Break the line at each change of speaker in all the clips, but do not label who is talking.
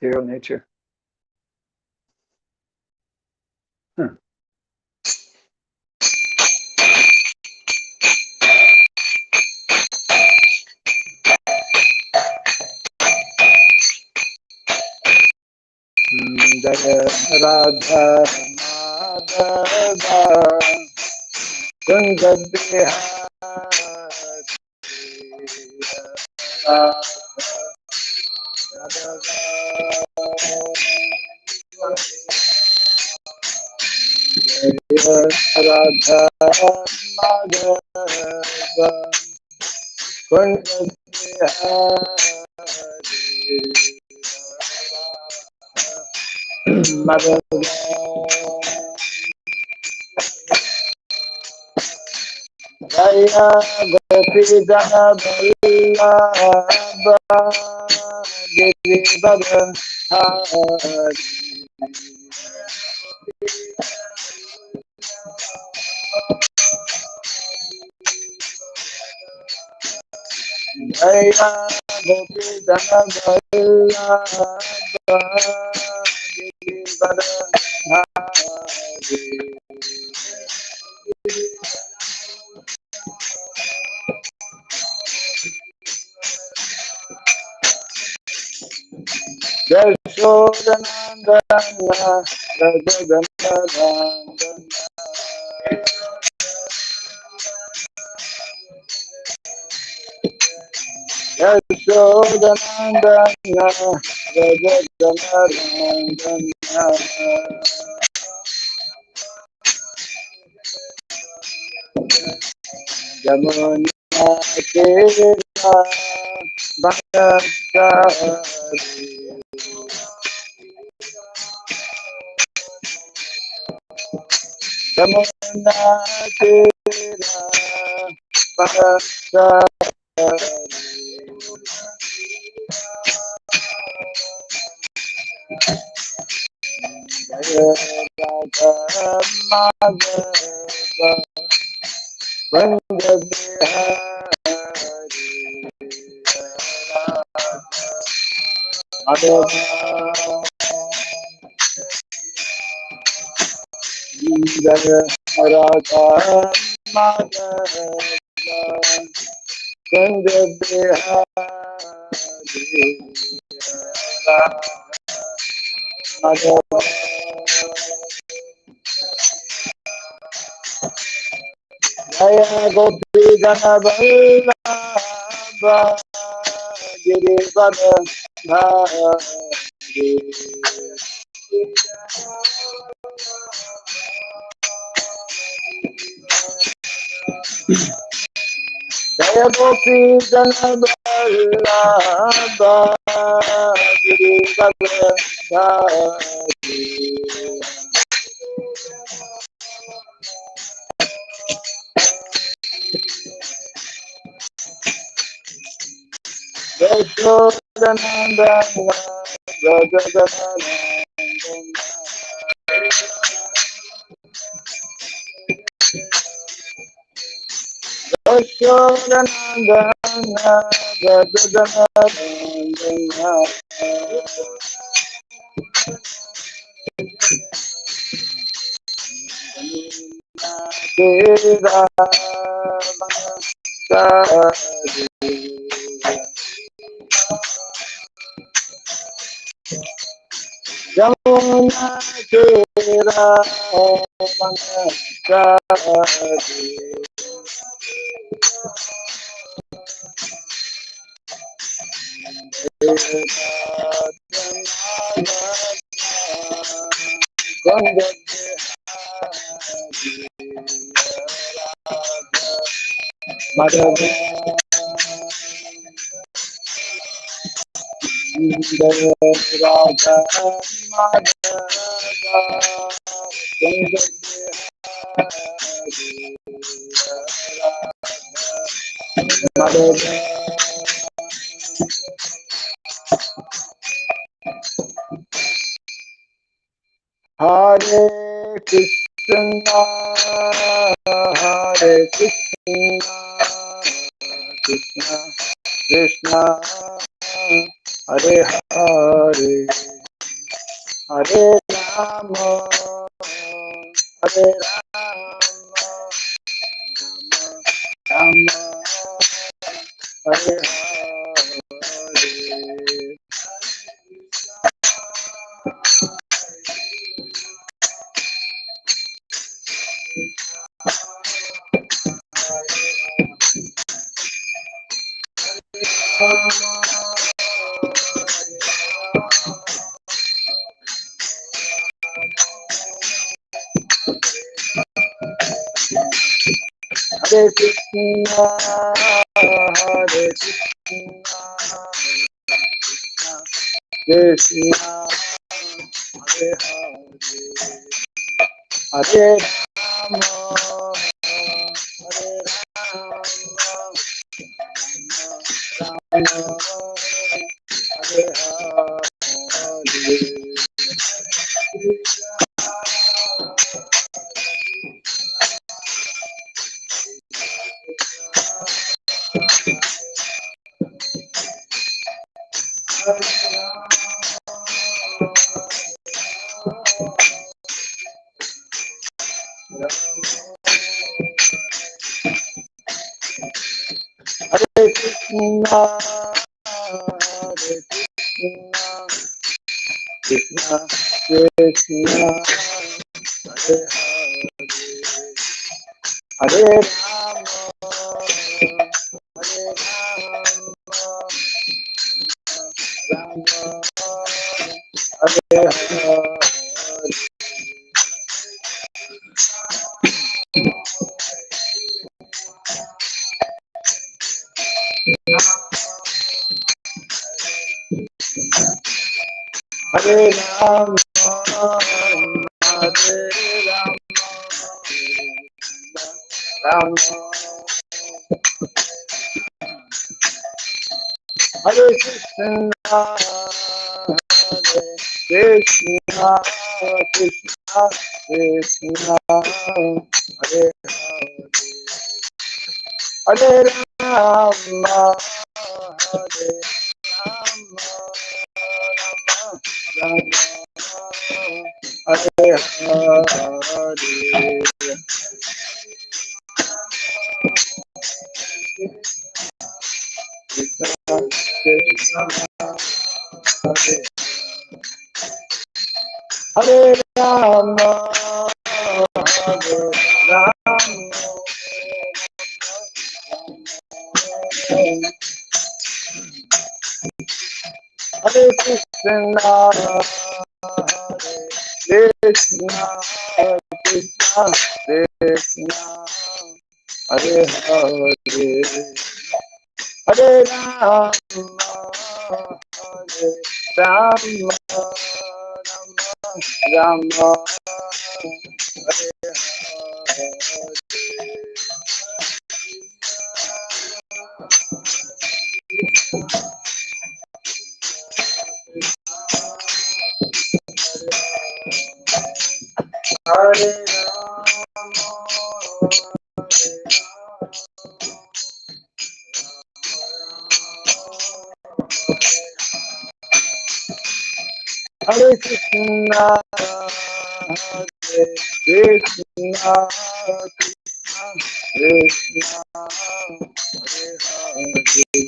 Hero nature. Jaya Radha Madhava Kunja Radha Madhava Kunja Madhava Jaya Gopi Jana Vallabha Girivara Hari Jaya Gopi Jana Vallabha Girivara Hari Yashodanandana Rajadanandana Yashodanandana Rajadanandana Jamuna Kera Bhattacharya Jamuna Kera Bhattacharya Jaya Radha Madhava Kunja Bihari Madhava Jaya Radha Madhava Kunja Bihari Madhava Jaya Gopi Jana Vallabha Girivara Hari Jaya Gopi Jana Vallabha Girivara Hari Yashodanandana Rajadanandana Yashodanandana Rajadanandana Kera Bhattacharya Jamuna Kera Bhattacharya Kunja Madhava Jaya Radha Madhava Kunja Madhava Hare Krishna Hare Krishna Krishna Hare Hare Hare Rama Hare Rama Rama Hare Hare Hare Krishna, Hare Krishna, Krishna, Hare Hare, Hare Rama, Hare Rama, Rama, Hare Hare. Hare Krishna, Hare Krishna, Krishna Krishna, Hare Hare, Hare Rama, Hare Rama, Rama, Hare Hare. Hare Rama, Hare Rama, Rama, Hare Krishna, Hare Krishna, Krishna Krishna, Hare Hare, Hare Rama, Hare Rama, Rama, Hare Hare. Hare Rama, Hare Rama, Hare Krishna, Hare Krishna, Krishna Krishna, Hare Hare, Hare Rama, Hare Rama, Rama, Hare Hare Hare Krishna, Hare Krishna, Krishna Krishna, Hare Hare,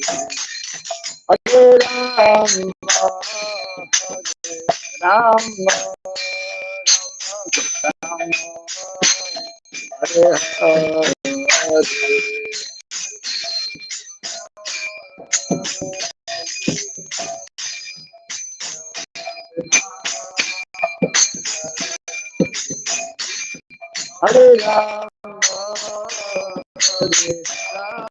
Hare Rama, Hare Rama, Rama, Hare Hare. Hare Rama, Hare Rama,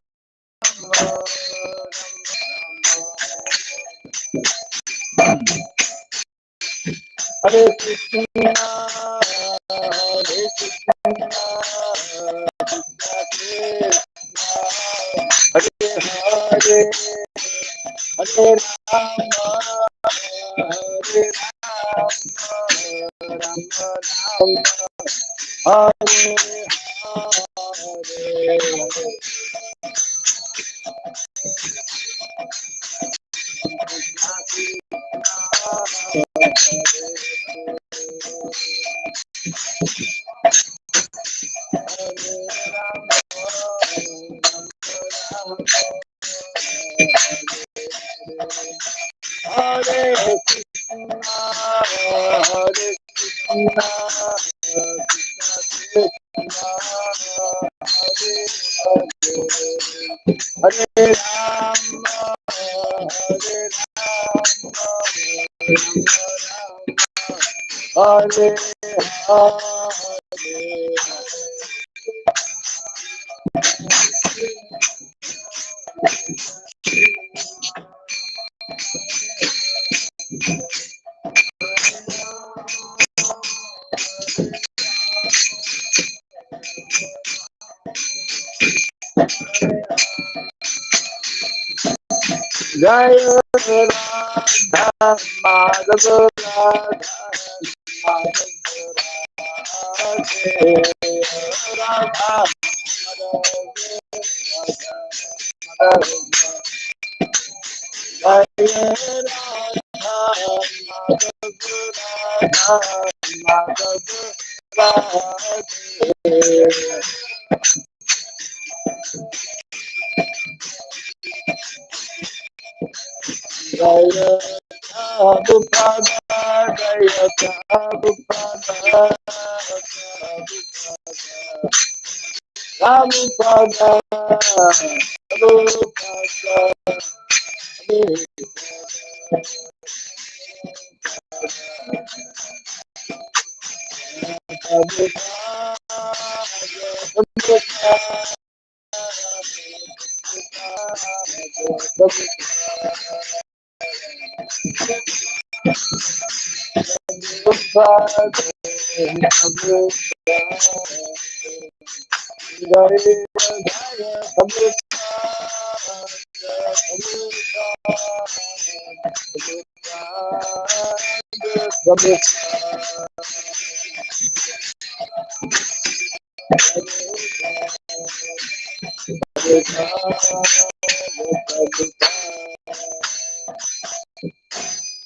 Hare Krishna, Hare Krishna, Krishna Hare Hare, Hare Rama, Hare Rama, Rama, Hare Hare. Jai Radha Madhava Radha Radha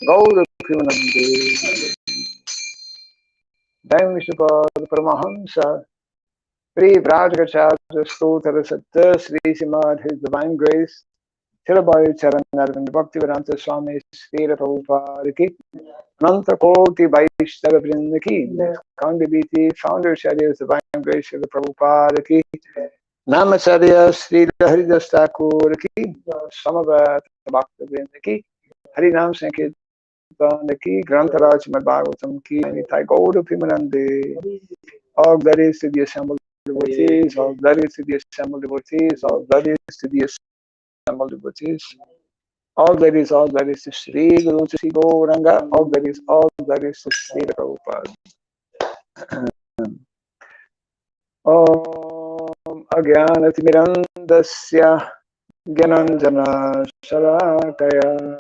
Gaura Premanande, Dami Sripad Paramahamsa, Pri Vrajagacharya Stotra Satta Sri Srimad His Divine Grace, Chirabai Charan Arvind Bhaktivedanta Swami Sri Prabhupada Ki, Ananta Koti Vaishnava Vrinda Ki, Kandibiti Founder Shari Divine Grace Sri Prabhupada Ki, Namacharya Sri Haridas Thakur Ki, Samavat Bhakta Vrinda Ki, Harinam Sankirtan Ki, Grantaraj Srimad Bhagavatam Ki, Nitai Gaura Premanande, all glories to the assembled devotees, all glories to the assembled devotees, all glories to the assembled devotees, all glories to Sri Guru Sri Gauranga, all glories to Sri Prabhupada. Om Agyanatimirandasya Gyananjana Shalakaya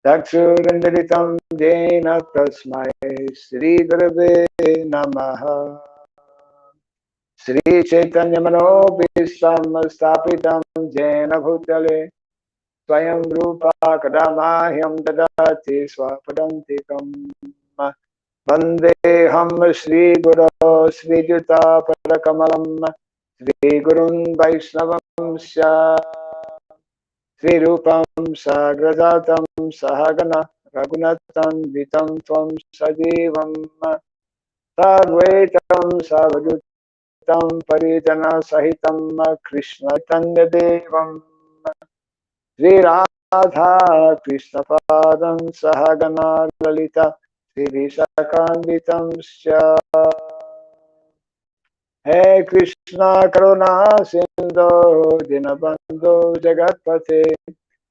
Dakshurandaritam Jena Tasmai Sri Gurave Namaha Sri Chaitanya Manobhistam Stapitam Jena Bhutale Swayam Rupa Kadamahyam Dadati Swapadantikam Vandeham Sri Guru Sri Juta Parakamalam Sri Gurun Vaishnavam Sya Sri Rupam Sagrajatam Sahagana Raghunatan Vitam Tvam Sajivam Sadvaitam Savadutam Parijana Sahitam Krishna Tanya Devam Sri Radha Krishna Padam Sahagana Lalita Sri Vishakanditam Sya He Krishna Karuna Sindhu Dinabandhu Jagatpate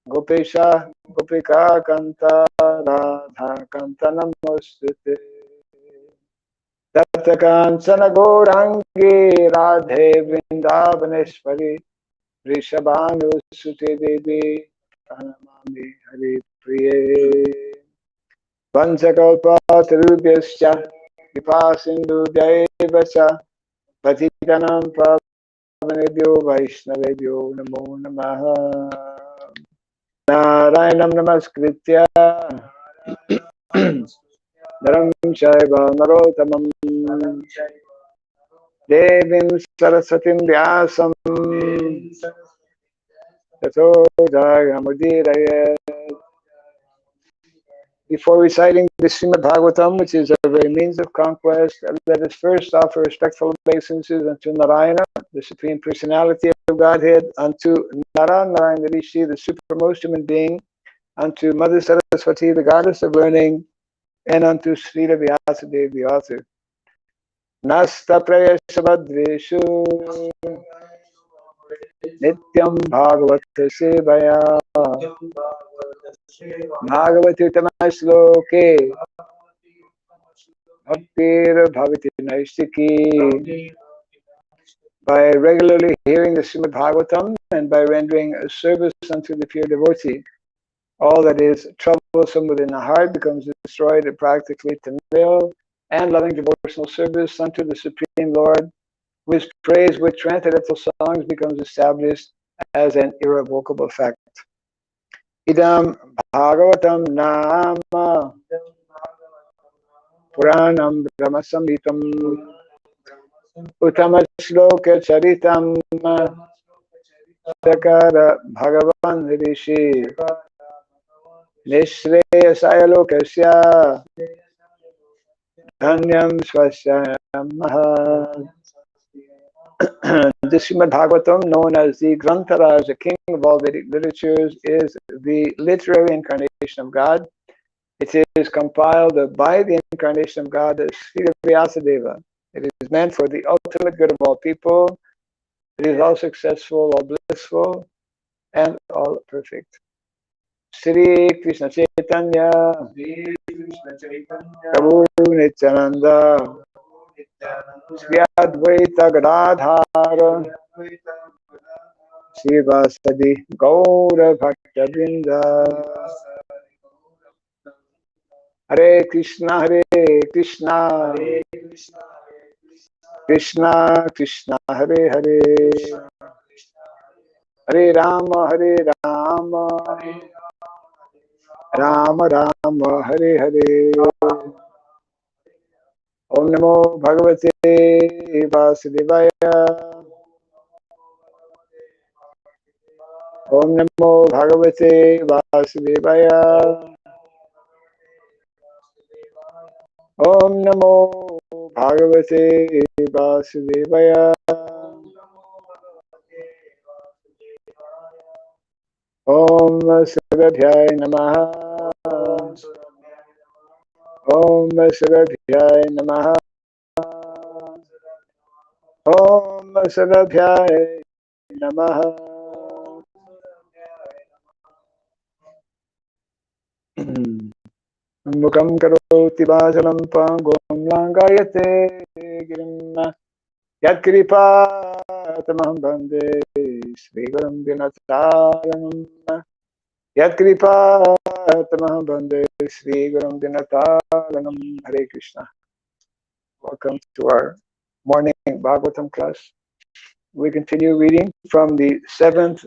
Gopesha Gopika Kanta Radha Kanta Namostute Tapta Kancana Gourangi Radhe Vrindavaneshwari Rishabhanu Sute Devi Pranamami Hari Priye Vansakalpa Tarubhyascha Kripa Sindhu Jaivacha Patitanam Pavanebhyo Vaishnavebhyo Namo Namaha Narayanam Namaskritya Naram Chaiva Narotamam Devim Sarasatim Vyasam Tato Jagamudiraya. Before reciting the Srimad Bhagavatam, which is our very means of conquest, let us first offer respectful obeisances unto Narayana, the Supreme Personality of Godhead, unto Narayana Rishi, the supremmost human being, unto Mother Saraswati, the goddess of learning, and unto Srila Vyasadeva, the author. Nasta prayasabhadreshu nityam bhagavata sevaya bhagavati tamashloke bhaktir bhavati naistiki. By regularly hearing the Srimad Bhagavatam and by rendering a service unto the pure devotee, all that is troublesome within the heart becomes destroyed practically to nil, and loving devotional service unto the Supreme Lord, who is praised with transcendental songs, becomes established as an irrevocable fact. Idam Bhagavatam Nama Puranam Brahmasamhitam Uttama Shloka Charitam Sakara Bhagavan Rishi Nishreyasaya Lokasya Dhanyam Swasya. The Srimad Bhagavatam, known as the Grantaraj, the king of all Vedic literatures, is the literary incarnation of God. It is compiled by the incarnation of God as Srila Vyasadeva. It is meant for the ultimate good of all people. It is all successful, all blissful, and all perfect. Sri Krishna Chaitanya Prabhu Nityananda Sri Advaita Gadadhara Srivasadi Gaura Bhakta Vrinda. Hare Krishna Krishna Krishna Hare Hare Hare Rama Rama Rama Hare Hare. Om Namo Bhagavate Vasudevaya. Om Namo Bhagavate Vasudevaya. Om Namo Bhagavate Vasudevaya. Om Sarabhyaya Namaha. Om Sarabhyaya Namaha. Om Sarabhyaya Namaha. Mukam karoti vasalam pangom langayate girim yatkripa tamaham bande Sri Gurum Dinataranam yatkripa tamaham bande Sri Gurum Dinataranam. Hare Krishna. Welcome to our morning Bhagavatam class. We continue reading from the 7th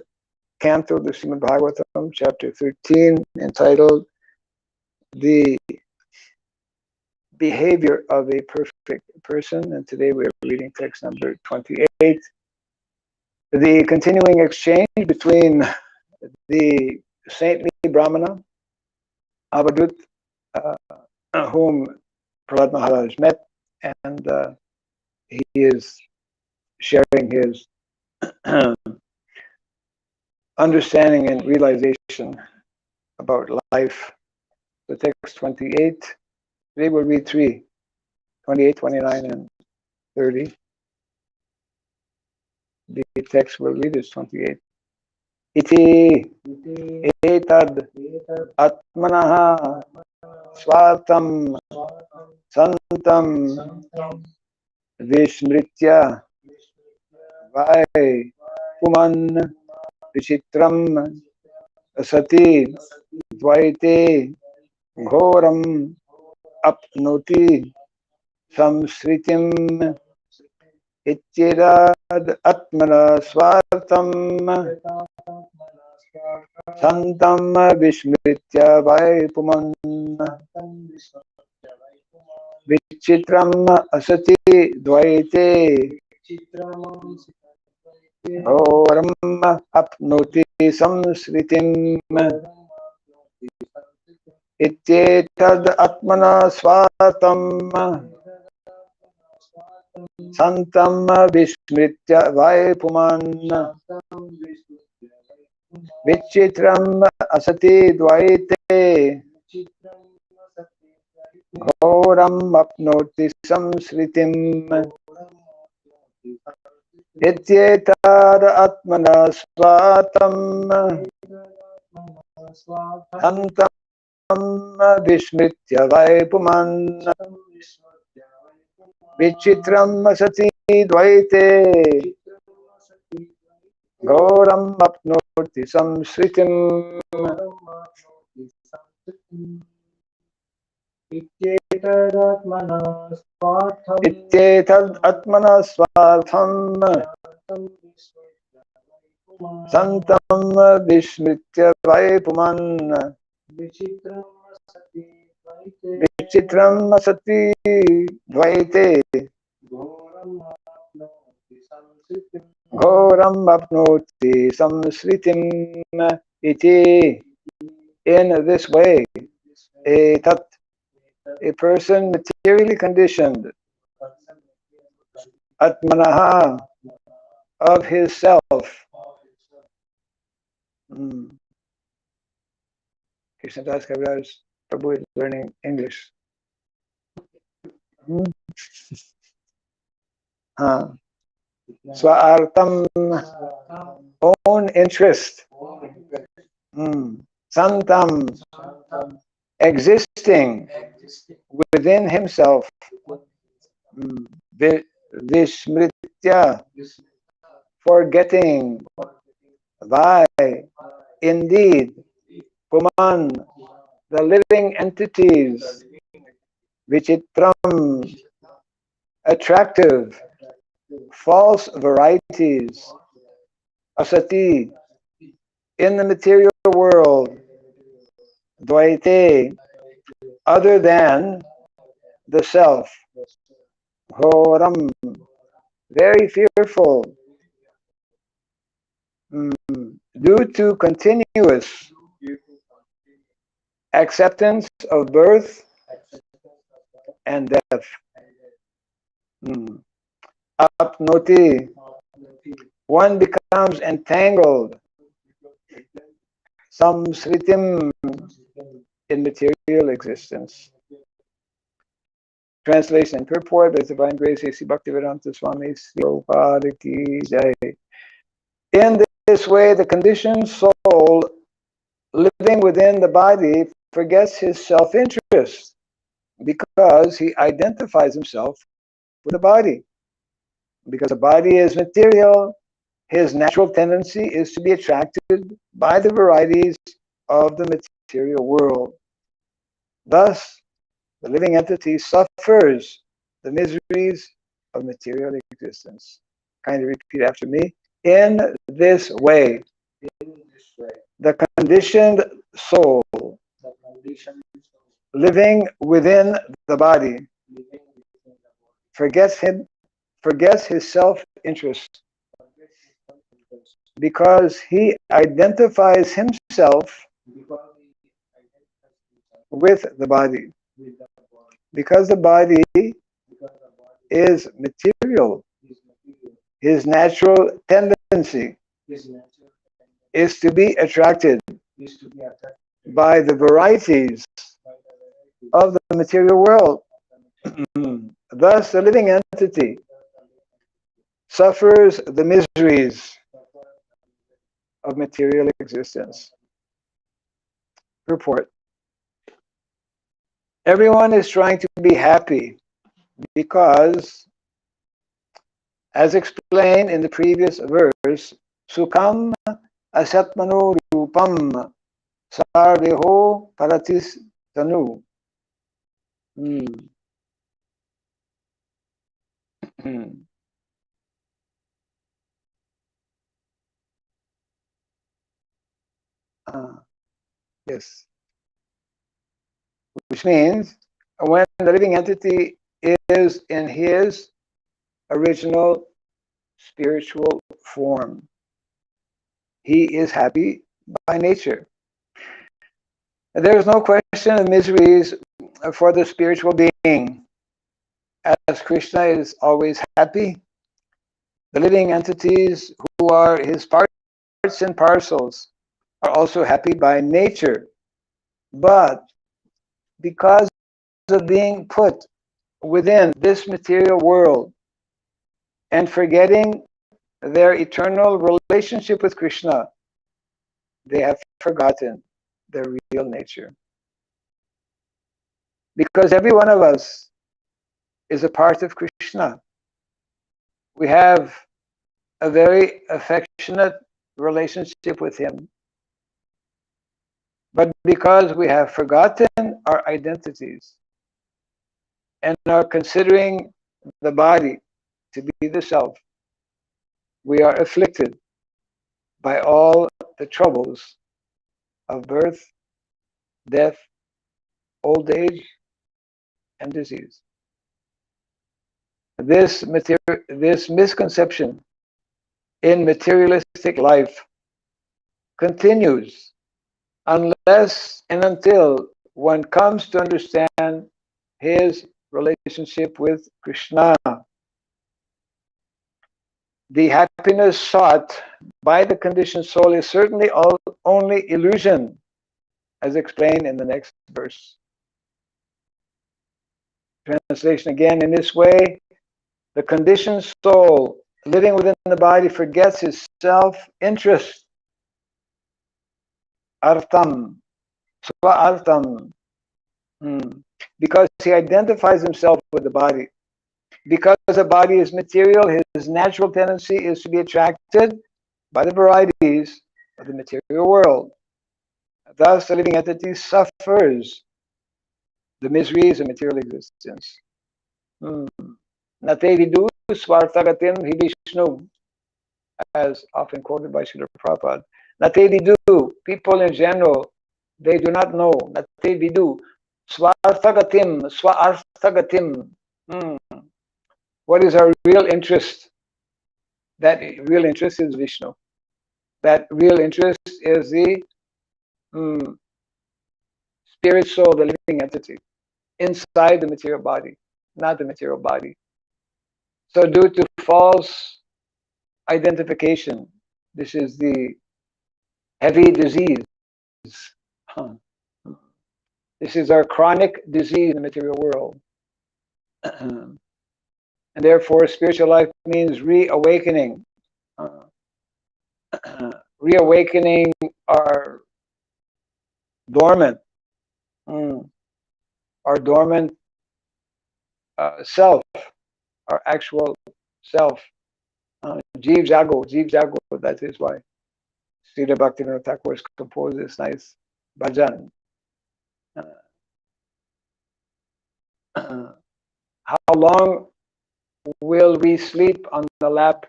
canto of the Srimad Bhagavatam, chapter 13, entitled The Behavior of a Perfect Person. And today we're reading text number 28. The continuing exchange between the saintly Brahmana, Avadut, whom Prahlad Maharaj met, and he is sharing his understanding and realization about life. The text 28, today we'll read 3, 28, 29, and 30. The text we'll read is 28. Iti etad atmanaha swartam santam vishmritya vai puman vichitram sati dvaite ghoram apnoti samsritim ityedad atmana swartam Santam Vishmritya Vaipuman Vichitram Asati Dvaite Ghoram Apnoti Samsritim Ityetad Atmana Swatam Santam Vishmritya Vaipuman Vichitram Asati Dvaite Ghoram Apnoti Samsritim Ityetad Atmana Swatam Santam Vishmritya Vaipuman Vichitram Asati Dvaite Ghoram Apnoti Samsritim Ityetad Atmana Swartham Santam Vishmritya Vaipuman Vichitram Asati Dvaite Ghoram Apnoti Samsritim Iti. In this way, a person materially conditioned, Atmanaha, of his self. Krishnadas Kaviraj Prabhu is learning English. Swaartam, own interest. Santam, existing within himself. Vishmritya, forgetting. Vai, indeed. Puman, the living entities. Vichitram, attractive. False varieties. Asati, in the material world. Dvaite, other than the self. Ghoram, very fearful. Due to continuous acceptance of birth and death. Apnoti, one becomes entangled. Samsritim, in material existence. Translation and purport by His Divine Grace A.C. Bhaktivedanta Swami Prabhupada Ki Jai. In this way, the conditioned soul living within the body forgets his self-interest because he identifies himself with the body. Because the body is material, his natural tendency is to be attracted by the varieties of the material world. Thus, the living entity suffers the miseries of material existence. Kindly repeat after me. In this way, the conditioned soul living within the body forgets his self-interest because he identifies himself with the body. Because the body is material, his natural tendency is to be attracted by the varieties of the material world. Thus, the living entity suffers the miseries of material existence. Report. Everyone is trying to be happy because, as explained in the previous verse, Sukham asatmano rupam sarveho paratis tanu. Yes. Which means when the living entity is in his original spiritual form, he is happy by nature. There is no question of miseries for the spiritual being. As Krishna is always happy, the living entities who are his parts and parcels are also happy by nature. But because of being put within this material world and forgetting their eternal relationship with Krishna, they have forgotten their real nature. Because every one of us is a part of Krishna. We have a very affectionate relationship with him. But because we have forgotten our identities and are considering the body to be the self, we are afflicted by all the troubles of birth, death, old age, and disease. This misconception in materialistic life continues unless and until one comes to understand his relationship with Krishna. The happiness sought by the conditioned soul is certainly only illusion, as explained in the next verse. Translation again: in this way, the conditioned soul living within the body forgets his self-interest, artam, swa-artam, because he identifies himself with the body. Because the body is material, his natural tendency is to be attracted by the varieties of the material world. Thus, the living entity suffers the miseries of material existence. Nate vidu swartagatim hi Vishnu, as often quoted by Srila Prabhupada. Nate vidu, people in general, they do not know. Nate vidu swartagatim, swartagatim. What is our real interest? That real interest is Vishnu. That real interest is the spirit soul, the living entity, inside the material body, not the material body. So due to false identification, this is the heavy disease. This is our chronic disease in the material world. And therefore, spiritual life means reawakening. Reawakening our dormant, self, our actual self. Jeev Jago, that is why Sridham Bhaktivinoda Thakur composed this nice bhajan. How long will we sleep on the lap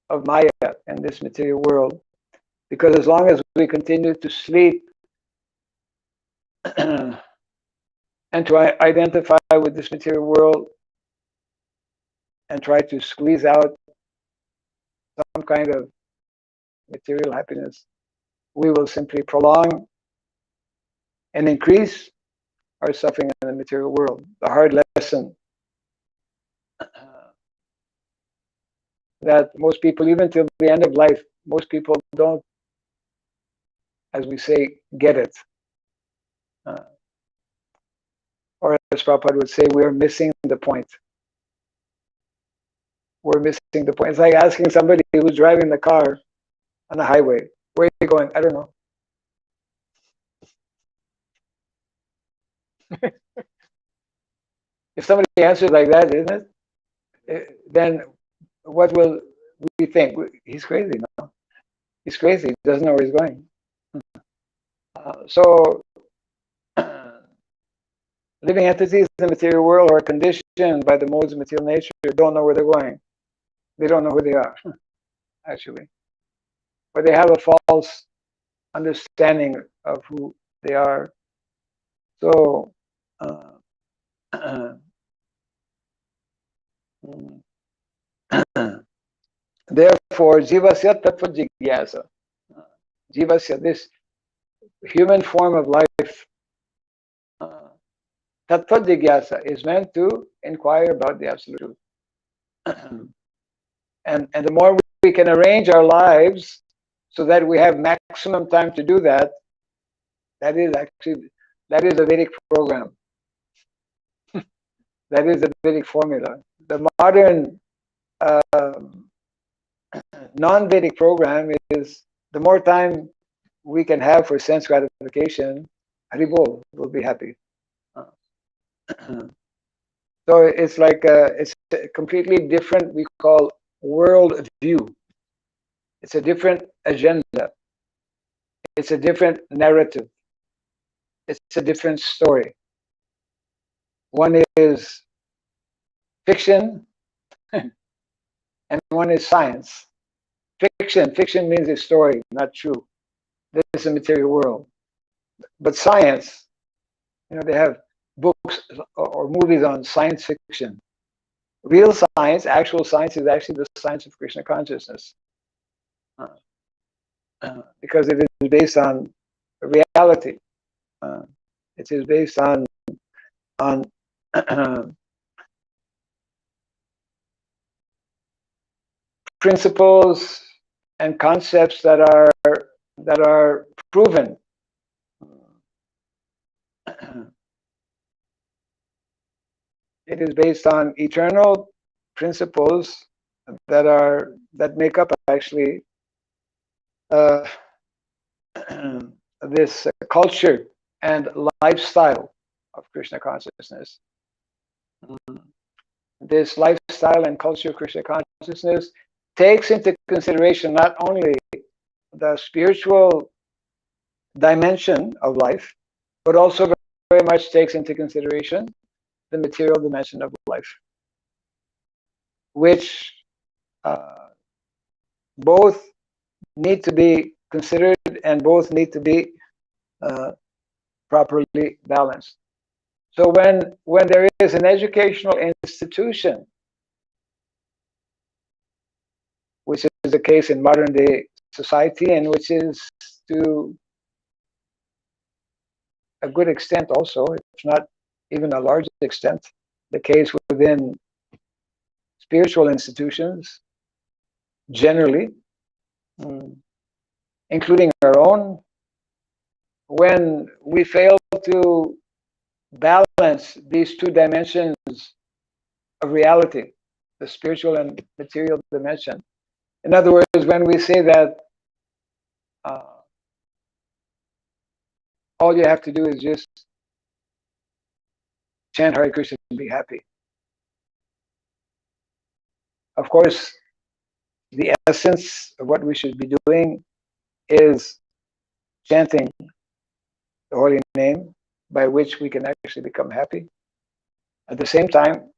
of Maya in this material world? Because as long as we continue to sleep and to identify with this material world and try to squeeze out some kind of material happiness, we will simply prolong and increase our suffering in the material world. The hard lesson that most people, even till the end of life, most people don't, as we say, get it. Or as Prabhupada would say, we're missing the point. We're missing the point. It's like asking somebody who's driving the car on the highway, where are you going? I don't know. If somebody answers like that, isn't it? Then what will we think? He's crazy, no? He's crazy. He doesn't know where he's going. So, living entities in the material world are conditioned by the modes of material nature, don't know where they're going. They don't know who they are, actually. Or they have a false understanding of who they are. So therefore, jivasya tattva jigyasa. Jivasya, this human form of life, tattva jigyasa, is meant to inquire about the absolute truth. And the more we can arrange our lives so that we have maximum time to do that, that is a Vedic program. That is a Vedic formula. The modern non-Vedic program is the more time we can have for sense gratification, Haribol will be happy. So it's like it's a completely different, we call, world view. It's a different agenda. It's a different narrative. It's a different story. One is fiction and one is science. Fiction means a story, not true. This is a material world. But science, they have books or movies on science fiction. Real science, actual science, is actually the science of Krishna consciousness. Because it is based on reality. It is based on principles and concepts that are proven. It is based on eternal principles that make up actually this culture and lifestyle of Krishna consciousness. This lifestyle and culture of Krishna consciousness takes into consideration not only the spiritual dimension of life, but also very much takes into consideration the material dimension of life, which both need to be considered and both need to be properly balanced. So when there is an educational institution, which is the case in modern day society, and which is to a good extent also, if not even a large extent, the case within spiritual institutions generally, including our own, when we fail to balance these two dimensions of reality, the spiritual and material dimension. In other words, when we say that all you have to do is just chant Hare Krishna and be happy. Of course, the essence of what we should be doing is chanting the holy name, by which we can actually become happy. At the same time,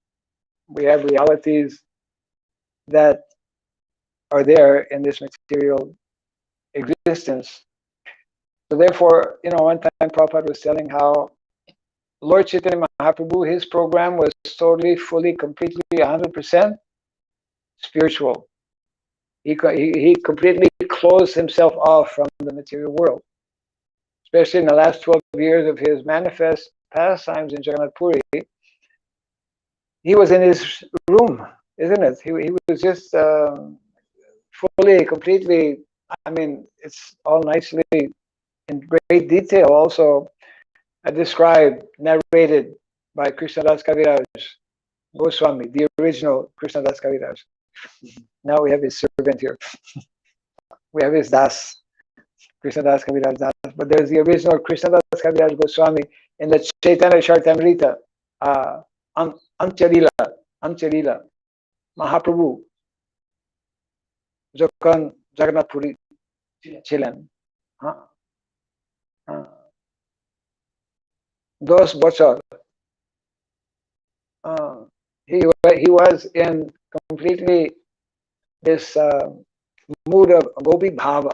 we have realities that are there in this material existence. So therefore, one time Prabhupada was telling how Lord Chaitanya Mahaprabhu, his program was totally, fully, completely, 100% spiritual. He completely closed himself off from the material world. Especially in the last 12 years of his manifest pastimes in Jagannath Puri, he was in his room, isn't it? He was just fully, completely, it's all nicely in great detail also described, narrated by Krishnadas Kaviraj Goswami, the original Krishnadas Kaviraj. Now we have his servant here. We have his Das, Krishnadas Kaviraj Das. But there's the original Krishnadas Kaviraj Goswami in the Chaitanya Charitamrita, Antya-lila, Mahaprabhu, যখন Jagannath Puri ছিলেন, 10 বছর, he was in completely this mood of Gopi Bhava.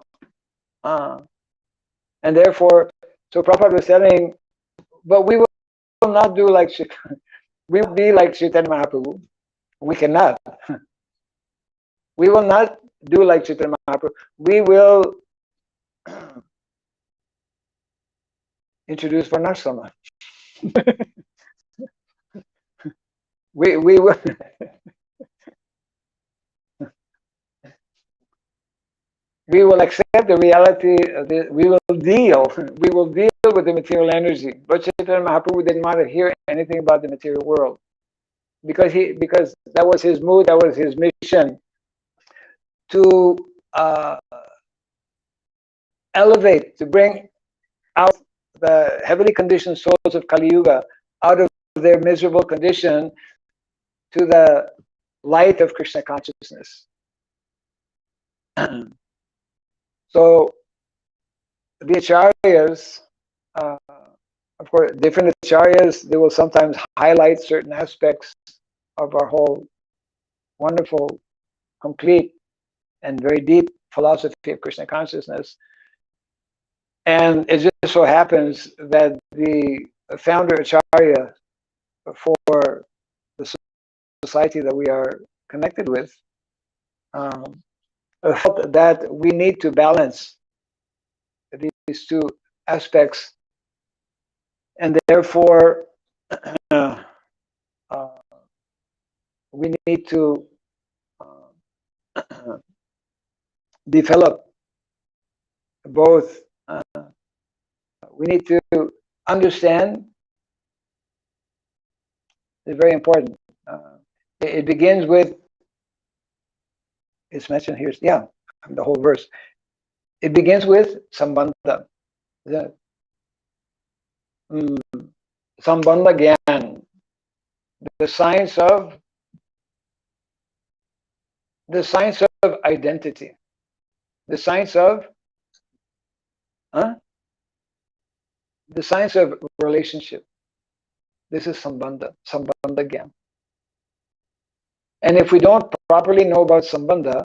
And therefore, so Prabhupada was telling, but we will not do like we will be like Chaitanya Mahaprabhu. We cannot. We will not do like Chaitanya Mahaprabhu. We will introduce Varnasrama. we will we will accept the reality. We will deal. We will deal with the material energy. But Chaitanya Mahaprabhu didn't want to hear anything about the material world because that was his mood. That was his mission to elevate, to bring out the heavily conditioned souls of Kali Yuga out of their miserable condition to the light of Krishna consciousness. So the acharyas, of course, different acharyas, they will sometimes highlight certain aspects of our whole wonderful, complete, and very deep philosophy of Krishna consciousness. And it just so happens that the founder acharya for the society that we are connected with felt that we need to balance these two aspects, and therefore we need to develop both. We need to understand. It's very important. It begins with, it's mentioned here, yeah, the whole verse. It begins with sambandha. Sambandha Gyan, the science of identity, the science of relationship. This is sambandha Gyan. And if we don't properly know about sambandha,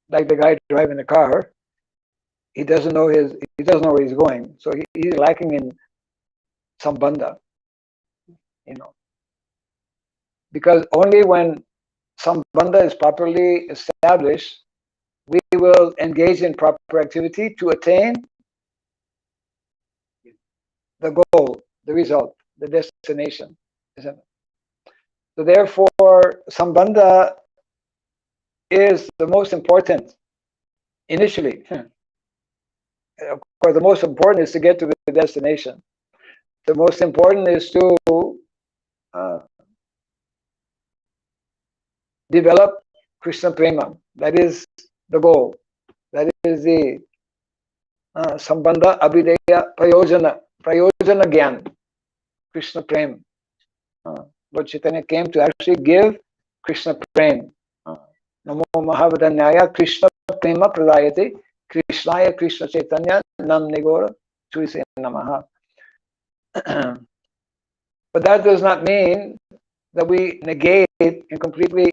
like the guy driving a car, he doesn't know where he's going, so he's lacking in sambandha, because only when sambandha is properly established, we will engage in proper activity to attain the goal, the result, the destination, isn't it? So therefore, sambandha is the most important initially. Of course, the most important is to get to the destination. The most important is to develop Krishna Prema. That is the goal. That is the Sambandha Abhideya Prayojana Gyan, Krishna Prema. Lord Chaitanya came to actually give Krishna Prema. Namo Mahavadanyaya Krishna Prema Pradayate Krishnaya Krishna Chaitanya Nam Nigora Tuise Namaha. But that does not mean that we negate and completely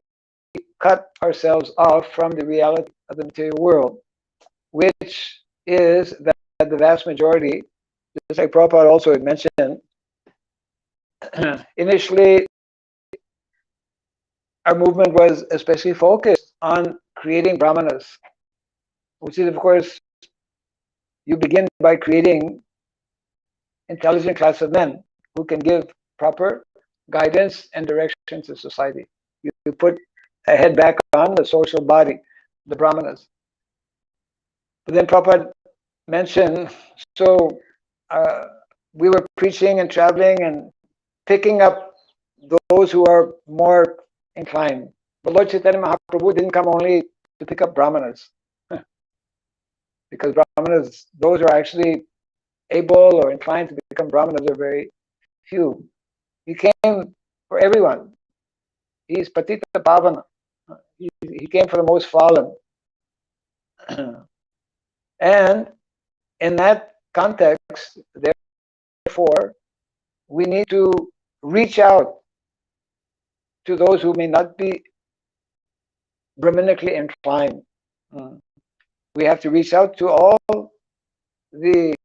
cut ourselves off from the reality of the material world, which is that the vast majority, just like Prabhupada also had mentioned, initially our movement was especially focused on creating Brahmanas, which is, of course, you begin by creating intelligent class of men who can give proper guidance and direction to society. You put a head back on the social body, the Brahmanas. But then Prabhupada mentioned, so we were preaching and traveling and picking up those who are more inclined. But Lord Chaitanya Mahaprabhu didn't come only to pick up Brahmanas, because Brahmanas, those who are actually able or inclined to become Brahmanas, are very few. He came for everyone. He's Patita Pavana. He came for the most fallen. And in that context, therefore, we need to reach out to those who may not be Brahmanically inclined. We have to reach out to all the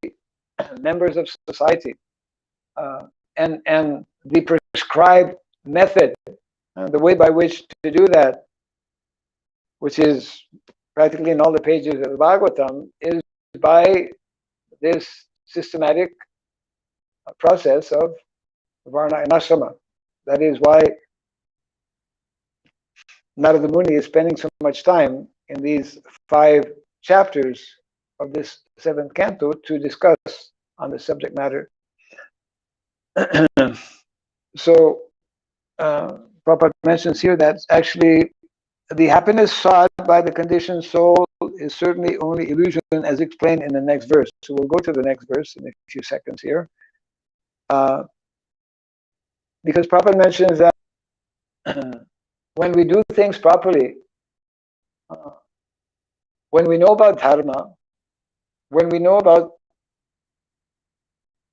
members of society, and the prescribed method, the way by which to do that, which is practically in all the pages of the Bhagavatam, is by this systematic process of Varna and Ashrama. That is why Narada Muni is spending so much time in these 5 chapters of this 7th canto to discuss on the subject matter. So, Prabhupada mentions here that actually the happiness sought by the conditioned soul is certainly only illusion, as explained in the next verse. So we'll go to the next verse in a few seconds here. Because Prabhupada mentions that when we do things properly, when we know about dharma, when we know about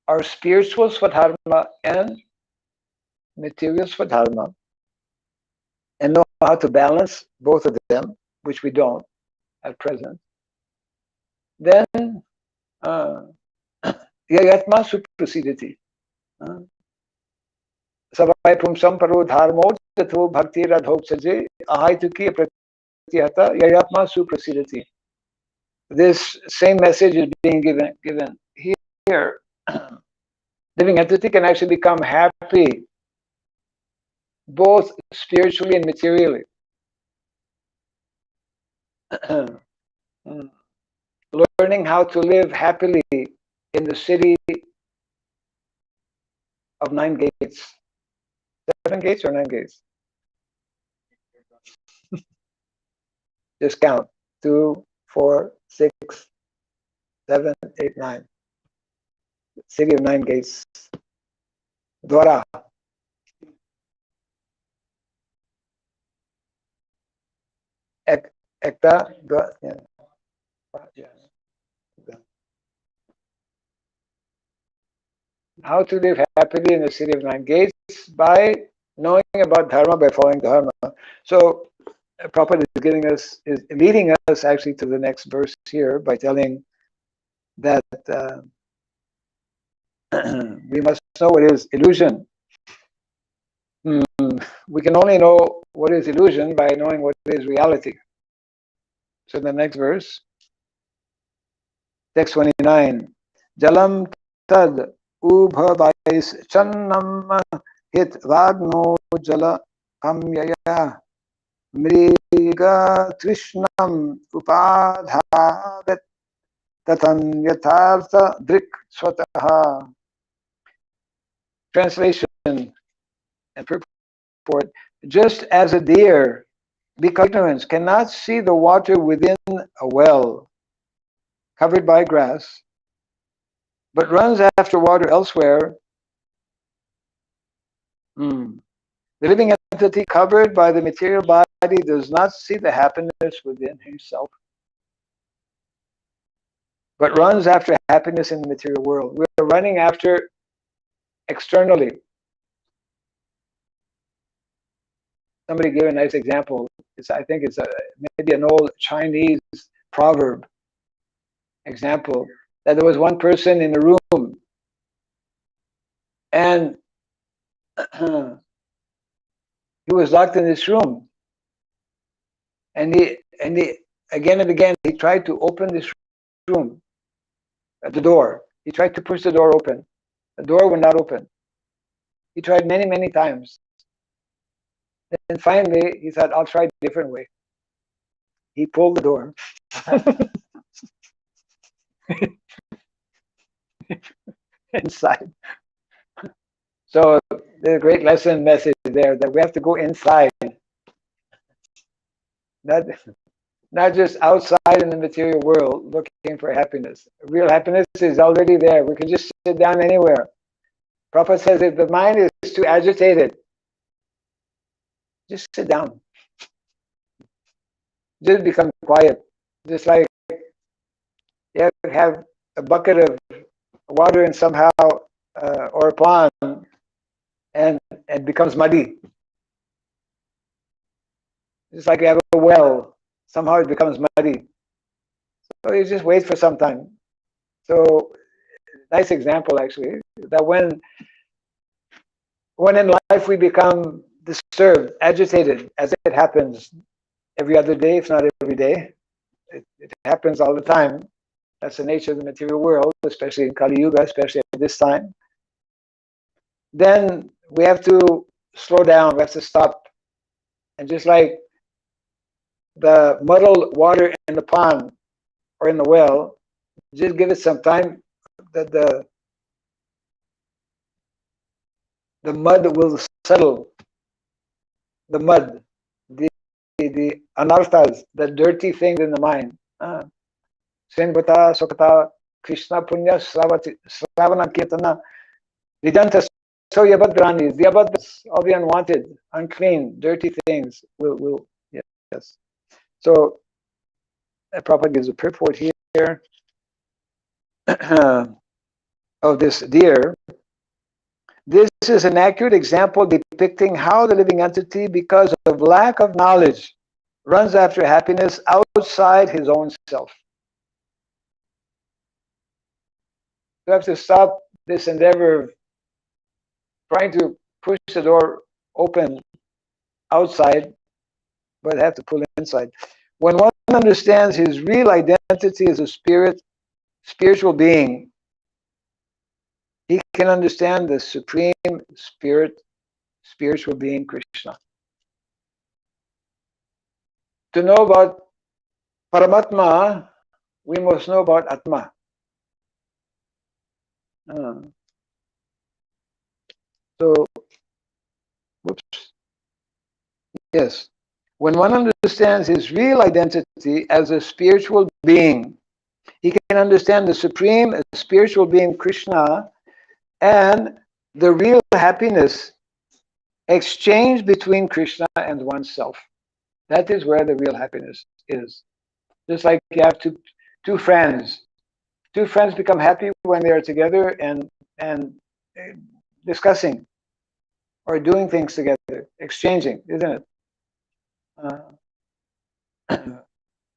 our spiritual swadharma and material swadharma, and know how to balance both of them, which we don't at present, then yayatma suprasidati. Savai pumsam paro dharmo tatho bhakti radhoksaje ahaituki pratyata yayatma suprasidati. This same message is being given here. Living entity can actually become happy both spiritually and materially. Learning how to live happily in the city of 9 gates. 7 gates or 9 gates? Just count. 2, 4, 6, 7, 8, 9. City of 9 gates. Dwara. Ekta. How to live happily in the city of 9 gates? By knowing about dharma, by following dharma. So Prabhupada is leading us actually to the next verse here by telling that we must know what is illusion. We can only know what is illusion by knowing what is reality. So the next verse, text 29, Jalam tad ubhavais channam hit vagno jala amyaya mriga trishnam upadhavet tatan yathartha drik swataha. Translation and purport: just as a deer, because ignorance, cannot see the water within a well covered by grass, but runs after water elsewhere, the living entity covered by the material body does not see the happiness within himself, but runs after happiness in the material world. We're running after externally. Somebody gave a nice example. I think it's maybe an old Chinese proverb example, that there was one person in a room, and he was locked in this room, and he again and again he tried to open this room at the door. He tried to push the door open. The door would not open. He tried many times. And finally he thought, I'll try a different way. He pulled the door inside. So there's a great lesson message there, that we have to go inside, not just outside in the material world looking for happiness. Real happiness is already there. We can just sit down anywhere. Prabhupada says if the mind is too agitated, just sit down. Just become quiet. Just like you have a bucket of water in somehow or a pond, and it becomes muddy. Just like you have a well, somehow it becomes muddy. So you just wait for some time. So, nice example actually, that when in life we become disturbed, agitated, as it happens every other day, if not every day, it happens all the time. That's the nature of the material world, especially in Kali Yuga, especially at this time. Then we have to slow down, we have to stop. And just like the muddled water in the pond or in the well, just give it some time, that the mud will settle. The mud, the anarthas, the dirty things in the mind. Srinvata, Sokata, Krishna, Punya, Sravana, Kirtana, Vidanta, Soyabhadrani, the abhadras, all the unwanted, unclean, dirty things will yes. So Prabhupada gives a purport here of this deer. This is an accurate example depicting how the living entity, because of lack of knowledge, runs after happiness outside his own self. You have to stop this endeavor of trying to push the door open outside, but have to pull inside. When one understands his real identity as a spiritual being, he can understand the supreme spiritual being, Krishna. To know about Paramatma, we must know about Atma. So, whoops. Yes. When one understands his real identity as a spiritual being, he can understand the supreme spiritual being, Krishna, and the real happiness exchanged between Krishna and oneself. That is where the real happiness is. Just like you have two friends. Two friends become happy when they are together and discussing or doing things together, exchanging, isn't it?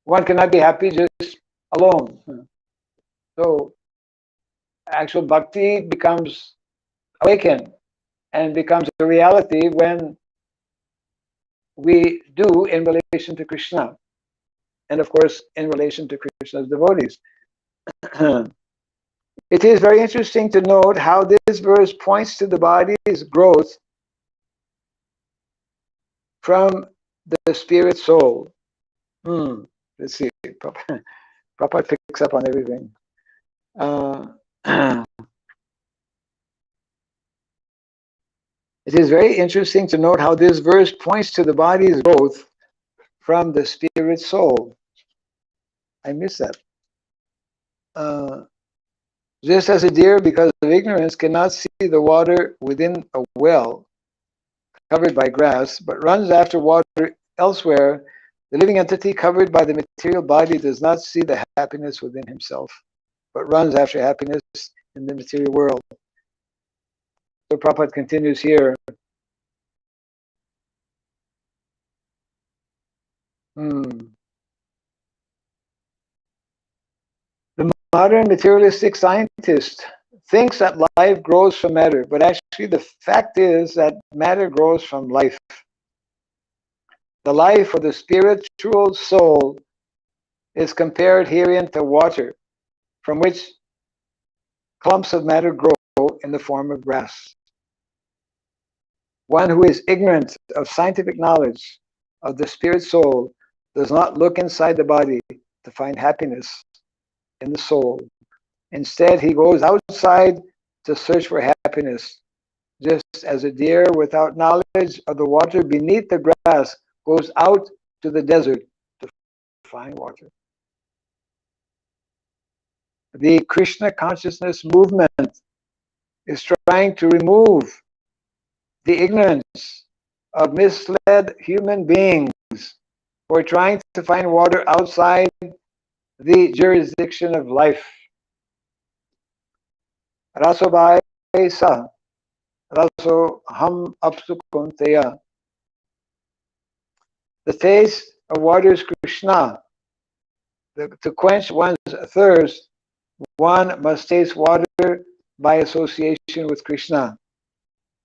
One cannot be happy just alone. So actual bhakti becomes awakened and becomes a reality when we do in relation to Krishna, and of course in relation to Krishna's devotees. It is very interesting to note how this verse points to the body's growth from the spirit soul. Let's see. Prabhupada picks up on everything. It is very interesting to note how this verse points to the body's growth from the spirit soul. I missed that. Just as a deer, because of ignorance, cannot see the water within a well covered by grass, but runs after water elsewhere, the living entity covered by the material body does not see the happiness within himself, but runs after happiness in the material world. So Prabhupada continues here. The modern materialistic scientist thinks that life grows from matter, but actually the fact is that matter grows from life. The life of the spiritual soul is compared herein to water, from which clumps of matter grow in the form of grass. One who is ignorant of scientific knowledge of the spirit soul does not look inside the body to find happiness in the soul. Instead, he goes outside to search for happiness, just as a deer without knowledge of the water beneath the grass goes out to the desert to find water. The Krishna consciousness movement is trying to remove the ignorance of misled human beings who are trying to find water outside the jurisdiction of life. Raso sa, raso ham apsu kunteya. The taste of water is Krishna. To quench one's thirst, one must taste water by association with Krishna.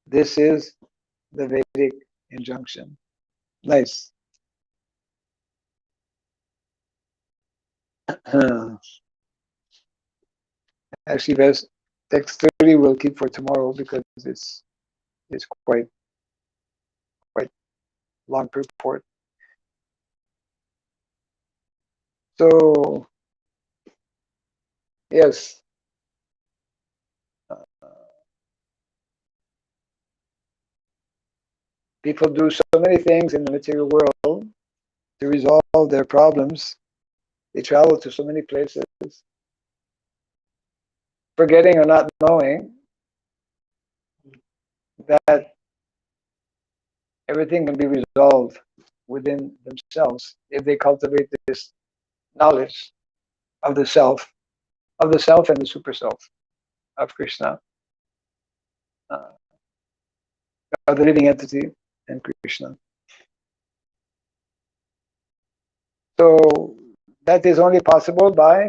This is the Vedic injunction. Nice. Actually, verse text 30 we'll keep for tomorrow because it's quite long purport. So yes, people do so many things in the material world to resolve their problems. They travel to so many places, forgetting or not knowing that everything can be resolved within themselves if they cultivate this knowledge of the self and the super self of Krishna, uh, of the living entity and Krishna. So that is only possible by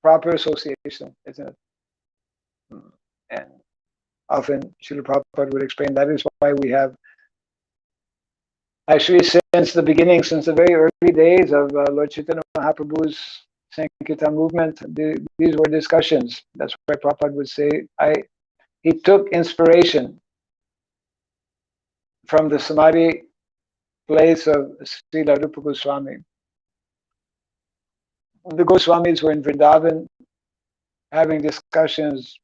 proper association, isn't it? And often Srila Prabhupada would explain that is why we have, actually since the beginning, since the very early days of Lord Chaitanya Mahaprabhu's Sankirtan movement, these were discussions. That's why Prabhupada would say, he took inspiration from the Samadhi place of Srila Rupa Goswami. The Goswamis were in Vrindavan having discussions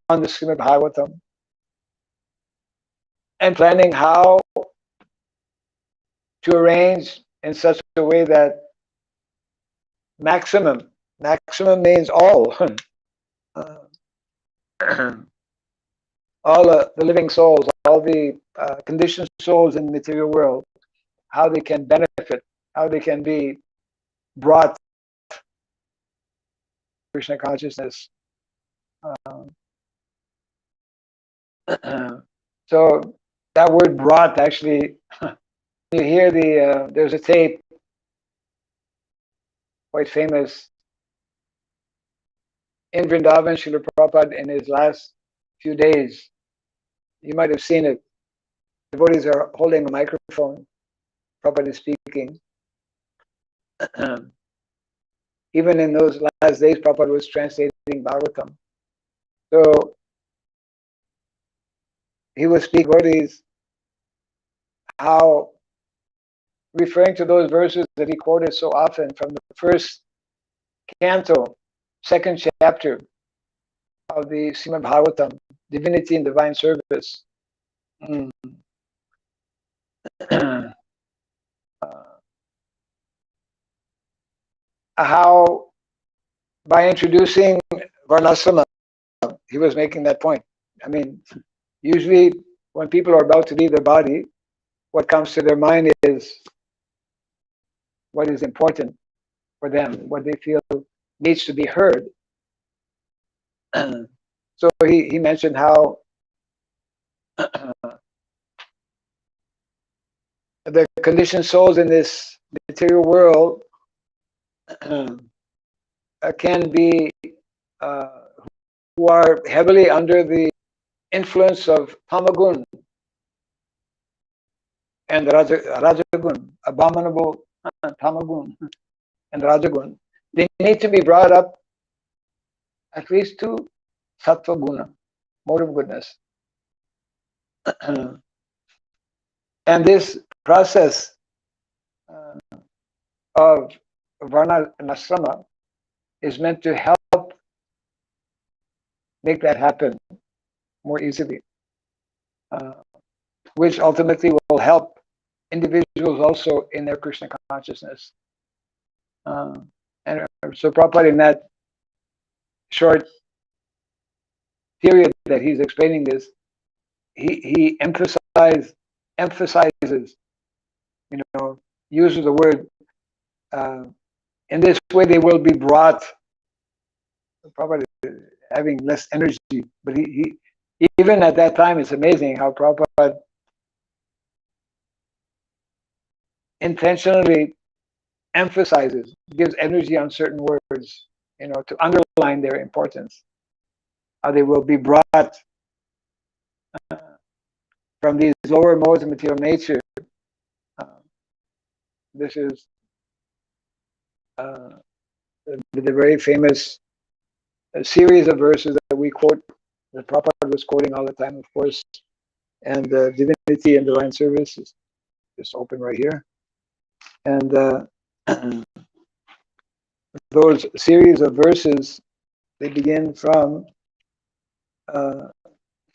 on the Srimad Bhagavatam and planning how to arrange in such a way that maximum means all, all the living souls, all the conditioned souls in the material world, how they can benefit, how they can be brought to Krishna consciousness. So that word brought, actually, you hear there's a tape, quite famous, in Vrindavan, Srila Prabhupada in his last few days. You might have seen it. Devotees are holding a microphone. Prabhupada is speaking. Even in those last days, Prabhupada was translating Bhagavatam. So he would speak devotees, how, referring to those verses that he quoted so often from the first canto, second chapter of the Srimad Bhagavatam, Divinity and Divine Service. How, by introducing Varnasrama, he was making that point. I mean, usually when people are about to leave their body, what comes to their mind is what is important for them, what they feel needs to be heard. So he mentioned how the conditioned souls in this material world can be, who are heavily under the influence of tamagun and rajagun, abominable tamagun and rajagun. They need to be brought up at least to sattva guna, mode of goodness. And this process of Varnasrama is meant to help make that happen more easily, which ultimately will help individuals also in their Krishna consciousness. And so Prabhupada, in that short period that he's explaining this, he emphasizes, uses the word, in this way they will be brought. Prabhupada having less energy, but he even at that time, it's amazing how Prabhupada intentionally emphasizes, gives energy on certain words. to underline their importance. They will be brought from these lower modes of material nature. This is the very famous series of verses that we quote, that Prabhupada was quoting all the time, of course, and Divinity and Divine Service is just open right here. And those series of verses, they begin from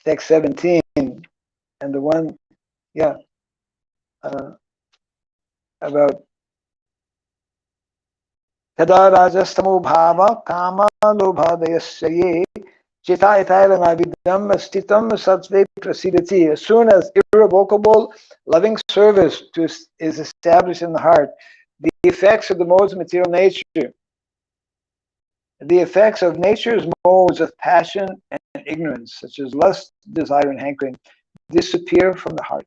text 17, and the one, about Tada rajastamo bhava kama lobhadayasya ye chita itailanavidam astitam sattve prasidati. As soon as irrevocable loving service is established in the heart, the effects of the modes of material nature, the effects of nature's modes of passion and ignorance, such as lust, desire, and hankering, disappear from the heart.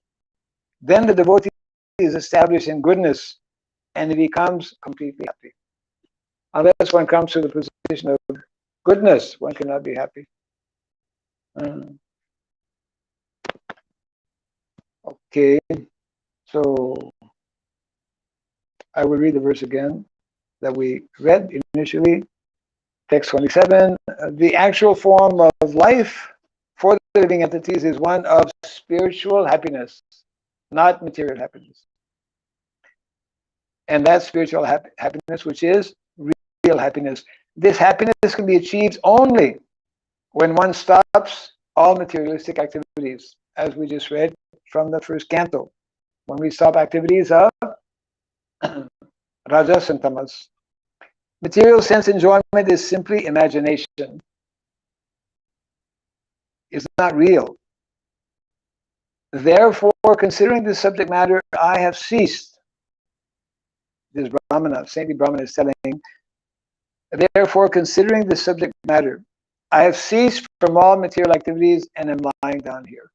Then the devotee is established in goodness, and he becomes completely happy. Unless one comes to the position of goodness, one cannot be happy. Okay, so I will read the verse again that we read initially. Text 27, the actual form of life for the living entities is one of spiritual happiness, not material happiness. And that's spiritual happiness, which is real happiness. This happiness can be achieved only when one stops all materialistic activities, as we just read from the first canto. When we stop activities of rajas and tamas. Material sense enjoyment is simply imagination. It's not real. Therefore, considering this subject matter, I have ceased. This Brahmana, saintly Brahmana is telling, therefore, considering this subject matter, I have ceased from all material activities and am lying down here.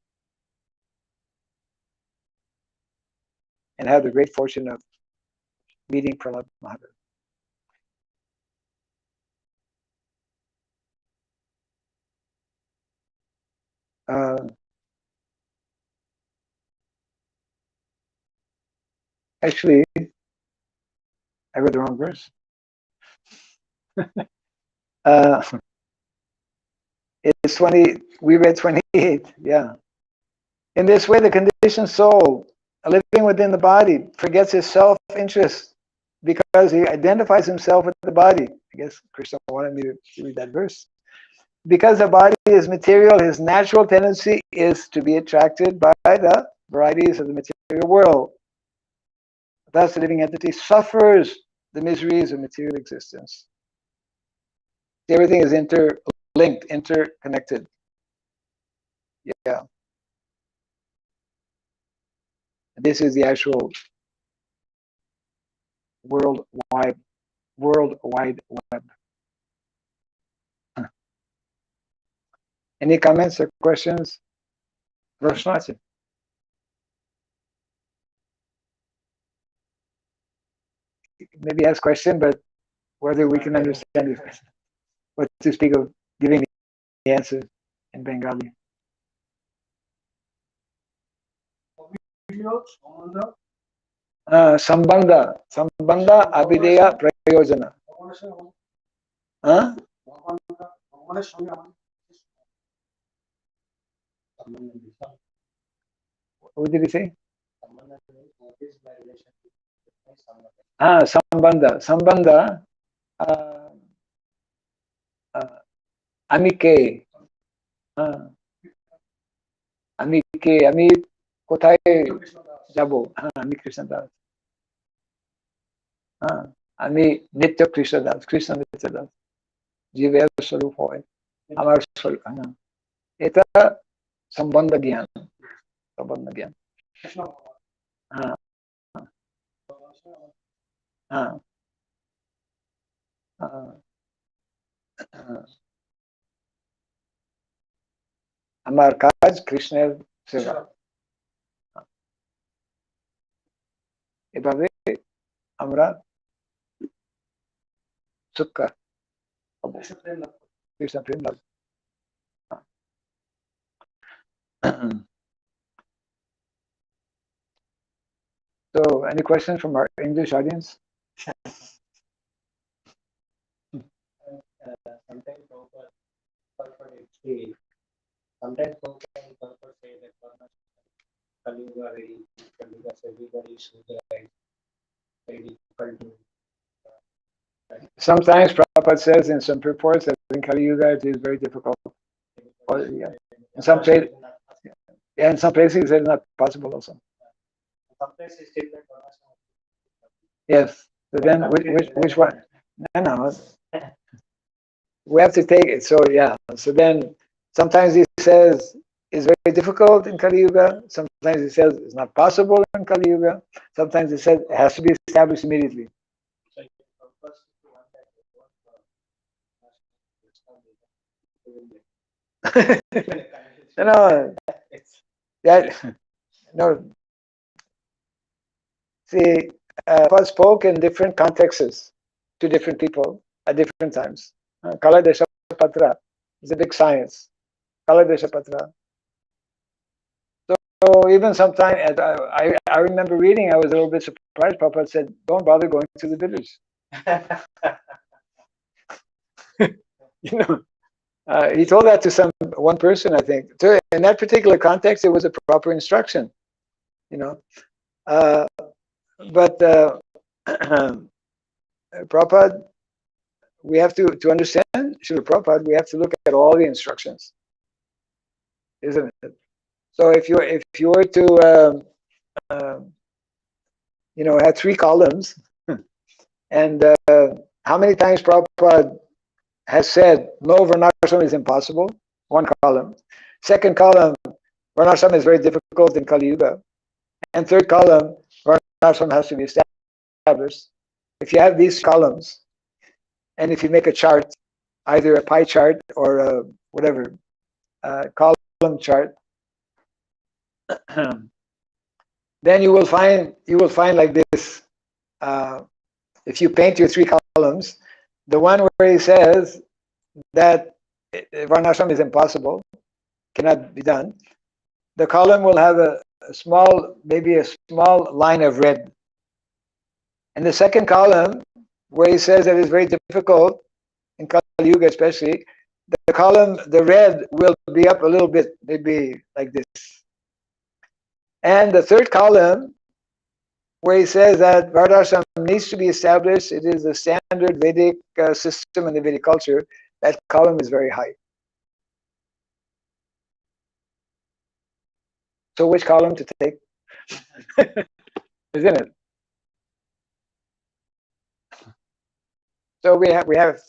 And have the great fortune of meeting Prahlad Mahadev. Actually, I read the wrong verse. It's 20, we read 28, yeah. In this way, the conditioned soul, living within the body, forgets his self-interest because he identifies himself with the body. I guess Krishna wanted me to read that verse. Because the body is material, his natural tendency is to be attracted by the varieties of the material world. Thus, the living entity suffers the miseries of material existence. Everything is interlinked, interconnected. Yeah. This is the actual worldwide web. Any comments or questions? Varnasrama. Maybe ask question, but whether we can understand it, what to speak of giving the answer in Bengali. Sambandha Abhideya Prayojana. What did he say? Sambandha. Amike. আমি কোথায় যাব? আমি কৃষ্ণদাস। আমি নিত্য কৃষ্ণদাস, কৃষ্ণ নিত্যদাস, জীবের স্বরূপ হয় আমার স্বরূপ। এটা সম্বন্ধ জ্ঞান, সম্বন্ধ জ্ঞান। আমার কাজ কৃষ্ণের সেবা। এভাবে আমরা সুখ Krishna Prem. So, any questions from our English audience?
Sometimes sometimes say that Kali Yuga very difficult because everybody is very difficult to.
Sometimes Prabhupada says in some reports that in Kali Yuga it is very difficult. Or, yeah. In some places, yeah, in some places it's not possible also.
Some places
yes. So then, which one? No. We have to take it. So yeah. So then, sometimes he says it's very difficult in Kali Yuga. Sometimes he says it's not possible in Kali Yuga. Sometimes he says it has to be established immediately. No, that no. See, Prabhupada spoke in different contexts to different people at different times. Kala Desha Patra is a big science. Kala Desha Patra. So even sometimes, I remember reading, I was a little bit surprised. Prabhupada said, "Don't bother going to the village." You know, he told that to one person, I think. So in that particular context, it was a proper instruction. You know, but Prabhupada, we have to understand Srila Prabhupada, we have to look at all the instructions, isn't it? So if you were to have 3 columns, and how many times Prabhupada has said no, Varnasrama is impossible? 1 column. 2nd column, Varnasrama is very difficult in Kali Yuga. And 3rd column, Varnasrama has to be established. If you have these columns, and if you make a chart, either a pie chart or a whatever column chart, then you will find like this. If you paint your 3 columns, the one where he says that Varnasrama is impossible, cannot be done, the column will have maybe a small line of red. And the 2nd column, where he says that it's very difficult, in Kali Yuga especially, the red will be up a little bit, maybe like this. And the 3rd column, where he says that Varnasrama needs to be established, it is a standard Vedic system in the Vedic culture, that column is very high. So which column to take? Isn't it? So we have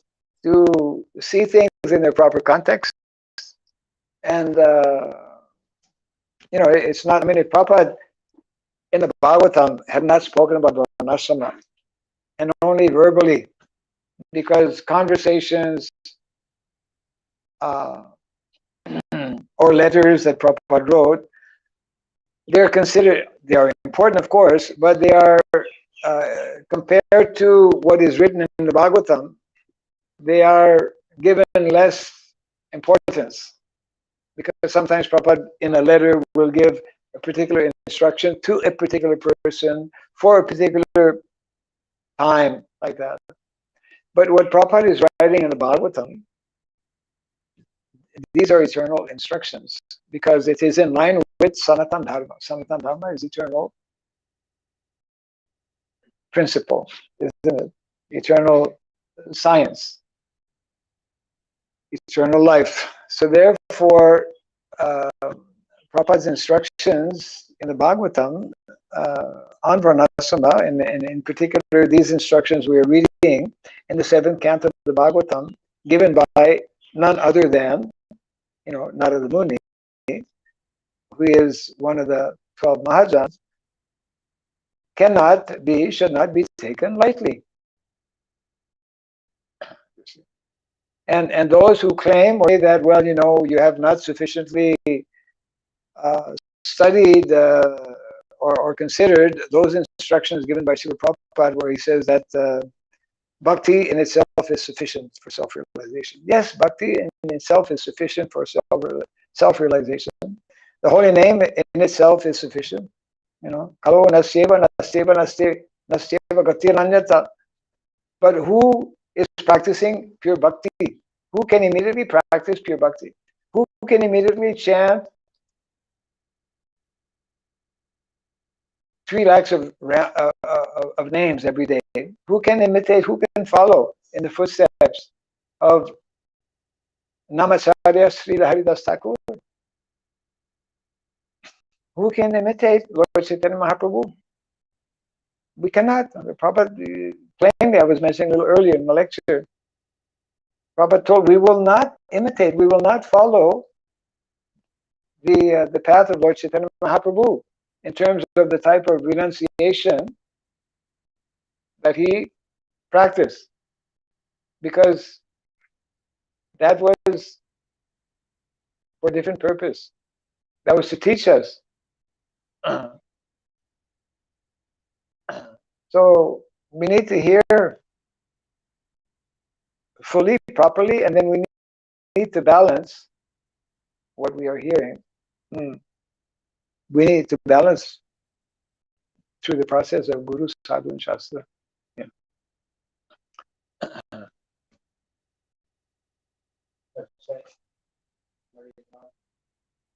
to see things in their proper context, and it's not. I mean, if Prabhupada in the Bhagavatam had not spoken about Varnasrama, and only verbally, because conversations or letters that Prabhupada wrote, they are important, of course, but they are compared to what is written in the Bhagavatam, they are given less importance, because sometimes Prabhupada in a letter will give a particular instruction to a particular person for a particular time, like that. But what Prabhupada is writing in the Bhagavatam, these are eternal instructions, because it is in line with Sanatana Dharma. Sanatana Dharma is eternal principle, isn't it? Eternal science, eternal life. So therefore, Prabhupada's instructions in the Bhagavatam on Varnasrama, and in particular these instructions we are reading in the 7th canto of the Bhagavatam, given by none other than, Narada Muni, who is one of the 12 Mahajans, should not be taken lightly. And those who claim or say that, well, you have not sufficiently studied or considered those instructions given by Srila Prabhupada, where he says that bhakti in itself itself is sufficient for self-realization. Yes, bhakti in itself is sufficient for self-realization. The holy name in itself is sufficient. Kalo nasyeva nasyeva nasyeva gatiranyata. But who is practicing pure bhakti? Who can immediately practice pure bhakti? Who can immediately chant 3 lakhs of names every day? Who can imitate, who can follow in the footsteps of Namacharya Sridham Haridas Thakur? Who can imitate Lord Chaitanya Mahaprabhu? We cannot. Prabhupada, plainly, I was mentioning a little earlier in the lecture, Prabhupada told, we will not imitate, we will not follow the path of Lord Chaitanya Mahaprabhu in terms of the type of renunciation that he practiced, because that was for a different purpose. That was to teach us. So we need to hear fully, properly, and then we need to balance what we are hearing. We need to balance through the process of Guru, Sadhu, and Shastra. Yeah.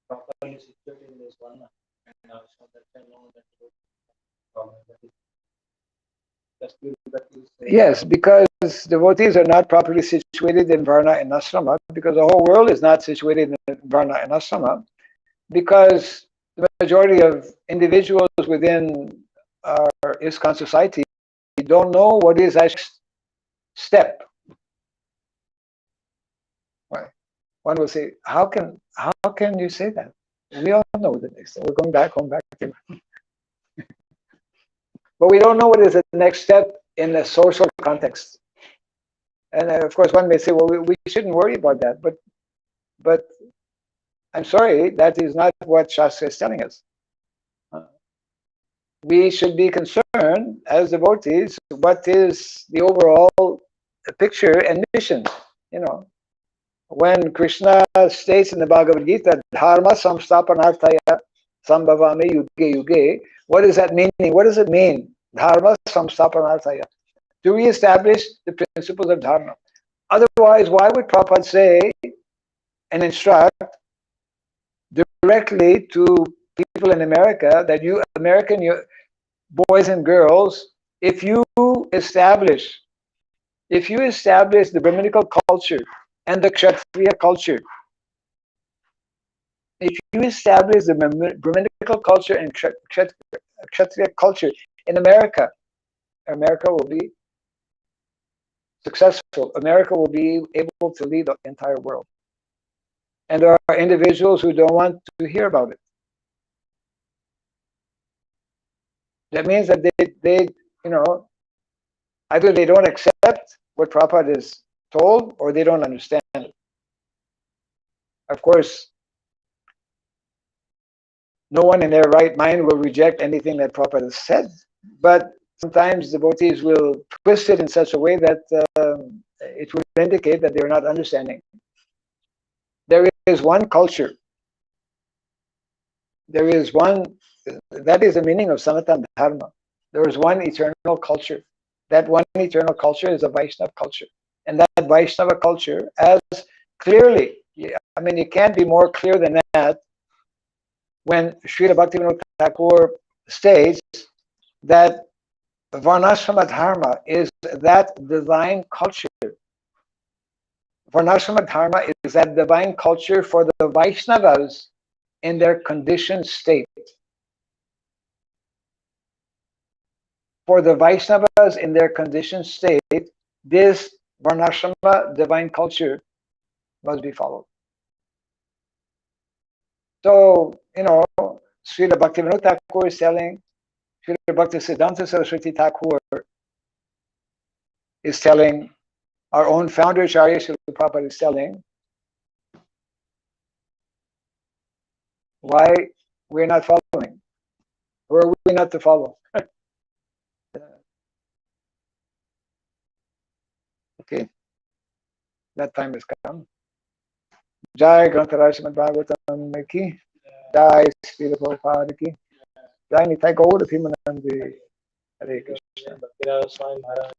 Properly situated in this one, and also that I know that
yes, because devotees are not properly situated in Varna and Asrama, because the whole world is not situated in Varna and Asrama, because the majority of individuals within our Iskcon society don't know what is that step. Right. One will say, how can you say that? We all know what the next step. We're going back home, back here. But we don't know what is the next step in the social context. And of course, one may say, well, we shouldn't worry about that. But I'm sorry, that is not what Shastra is telling us. We should be concerned as devotees, what is the overall picture and mission, When Krishna states in the Bhagavad Gita, Dharma samstapanarthaya sambhavami yuge yuge, what is that meaning? What does it mean? Dharma samstapanarthaya. To reestablish the principles of Dharma. Otherwise, why would Prabhupada say and instruct directly to people in America that you boys and girls, if you establish the Brahminical culture and the Kshatriya culture, if you establish the Brahminical culture and Kshatriya culture in America, America will be successful. America will be able to lead the entire world. And there are individuals who don't want to hear about it. That means that they either they don't accept what Prabhupada is told, or they don't understand it. Of course, no one in their right mind will reject anything that Prabhupada has said, but sometimes devotees will twist it in such a way that it would indicate that they're not understanding. There is one culture. There is one, that is the meaning of Sanatana Dharma. There is one eternal culture. That one eternal culture is a Vaishnava culture. And that Vaishnava culture, as clearly, I mean, it can't be more clear than that, when Srila Bhaktivinoda Thakur states that Varnasrama Dharma is that divine culture. Varnasrama Dharma is that divine culture for the Vaishnavas in their conditioned state. For the Vaishnavas in their conditioned state, this Varnasrama divine culture must be followed. So, Srila Bhaktivinoda Thakur is telling, Srila Bhaktisiddhanta Saraswati Thakur is telling, our own founder, Acharya Srila Prabhupada is telling, why we're not following. Who are we not to follow? Okay. that time has come. Jai Grantaraj Srimad Bhagavatam ki, Jai Srila Prabhupada ki, Jai Nitai Gaur Bhimanandi. Hare Krishna.
Bhakti Swami Maharaj